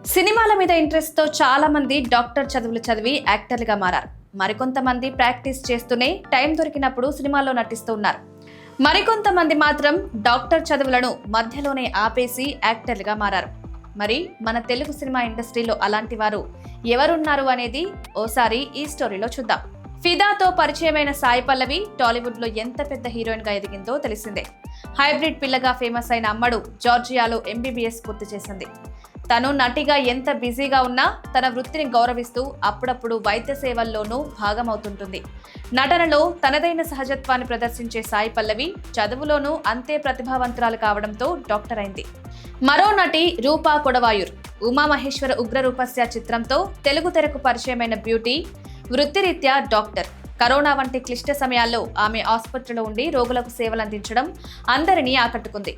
సినిమాల మీద ఇంట్రెస్ట్ తో చాలా మంది డాక్టర్ చదువులు చదివి యాక్టర్లుగా మారారు. మరికొంతమంది ప్రాక్టీస్ చేస్తూనే టైం దొరికినప్పుడు సినిమాల్లో నటిస్తూ ఉన్నారు. మరికొంతమంది మాత్రం డాక్టర్ చదువులను మధ్యలోనే ఆపేసి యాక్టర్లుగా మారారు. మరి మన తెలుగు సినిమా ఇండస్ట్రీలో అలాంటి వారు ఎవరున్నారు అనేది ఓసారి ఈ స్టోరీలో చూద్దాం. ఫిదాతో పరిచయమైన సాయి పల్లవి టాలీవుడ్ లో ఎంత పెద్ద హీరోయిన్ గా ఎదిగిందో తెలిసిందే. హైబ్రిడ్ పిల్లగా ఫేమస్ అయిన అమ్మడు జార్జియాలో MBBS పూర్తి చేసింది. తను నటిగా ఎంత బిజీగా ఉన్నా తన వృత్తిని గౌరవిస్తూ అప్పుడప్పుడు వైద్య సేవల్లోనూ భాగమవుతుంటుంది. నటనలో తనదైన సహజత్వాన్ని ప్రదర్శించే సాయి పల్లవి చదువులోనూ అంతే ప్రతిభావంతురాలు కావడంతో డాక్టర్ అయింది. మరో నటి రూపా కొడవాయూర్ ఉమామహేశ్వర ఉగ్రరూపస్య చిత్రంతో తెలుగు తెరకు పరిచయమైన బ్యూటీ వృత్తిరీత్యా డాక్టర్. కరోనా వంటి క్లిష్ట సమయాల్లో ఆమె ఆసుపత్రిలో ఉండి రోగులకు సేవలందించడం అందరినీ ఆకట్టుకుంది.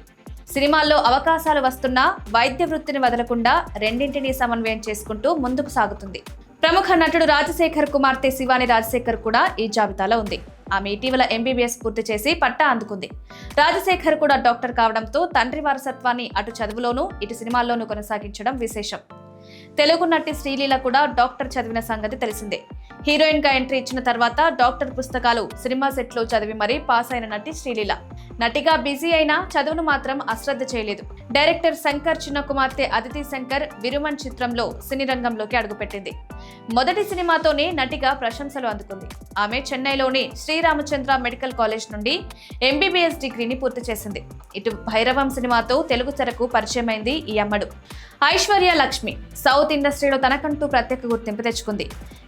సినిమాల్లో అవకాశాలు వస్తున్నా వైద్య వృత్తిని వదలకుండా రెండింటినీ సమన్వయం చేసుకుంటూ ముందుకు సాగుతుంది. ప్రముఖ నటుడు రాజశేఖర్ కుమార్తె శివాని రాజశేఖర్ కూడా ఈ జాబితాలో ఉంది. ఆమె ఇటీవల MBBS పూర్తి చేసి పట్టా అందుకుంది. రాజశేఖర్ కూడా డాక్టర్ కావడంతో తండ్రి వారసత్వాన్ని అటు చదువులోనూ ఇటు సినిమాల్లోనూ కొనసాగించడం విశేషం. తెలుగు నటి శ్రీలీల కూడా డాక్టర్ చదివిన సంగతి తెలిసిందే. హీరోయిన్ గా ఎంట్రీ ఇచ్చిన తర్వాత డాక్టర్ పుస్తకాలు సినిమా సెట్ లో చదివి మరీ పాస్ అయిన నటి శ్రీలీల. నటిగా బిజీ అయినా చదువును మాత్రం అశ్రద్ధ చేయలేదు. డైరెక్టర్ శంకర్ చిన్న కుమార్తె అదితి శంకర్ విరుమన్ చిత్రంలో సినీ రంగంలోకి అడుగుపెట్టింది. మొదటి సినిమాతోనే నటిగా ప్రశంసలు అందుకుంది. ఆమె చెన్నైలోని శ్రీరామచంద్ర మెడికల్ కాలేజ్ నుండి MBBS డిగ్రీని పూర్తి చేసింది. ఇటు భైరవం సినిమాతో తెలుగు తెరకు పరిచయమైంది ఈ అమ్మడు. ఐశ్వర్య లక్ష్మి సౌత్ ఇండస్ట్రీలో తనకంటూ ప్రత్యేక గుర్తింపు తెచ్చుకుంది.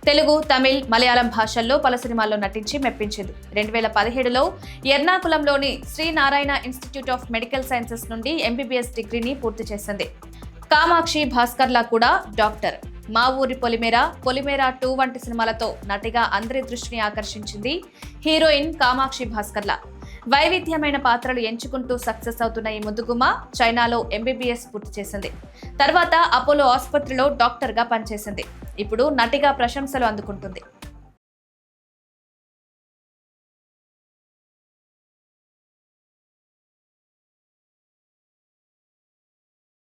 తెలుగు, తమిళ్, మలయాళం భాషల్లో పలు సినిమాల్లో నటించి మెప్పించింది. 2017లో ఎర్నాకులంలోని Sree Narayana institute of medical sciences నుండి MBBS డిగ్రీని పూర్తి చేసింది. కామాక్షి భాస్కర్లా కూడా డాక్టర్. మా ఊరి పొలిమేర, పొలిమేర 2 వంటి సినిమాలతో నటిగా అందరి దృష్టిని ఆకర్షించింది హీరోయిన్ కామాక్షి భాస్కర్లా. వైవిధ్యమైన పాత్రలు ఎంచుకుంటూ సక్సెస్ అవుతున్న ఈ ముద్దుగుమ్మ చైనాలో MBBS పూర్తి చేసింది. తర్వాత అపోలో ఆసుపత్రిలో డాక్టర్గా పనిచేసింది. ఇప్పుడు నటిగా ప్రశంసలు అందుకుంటుంది.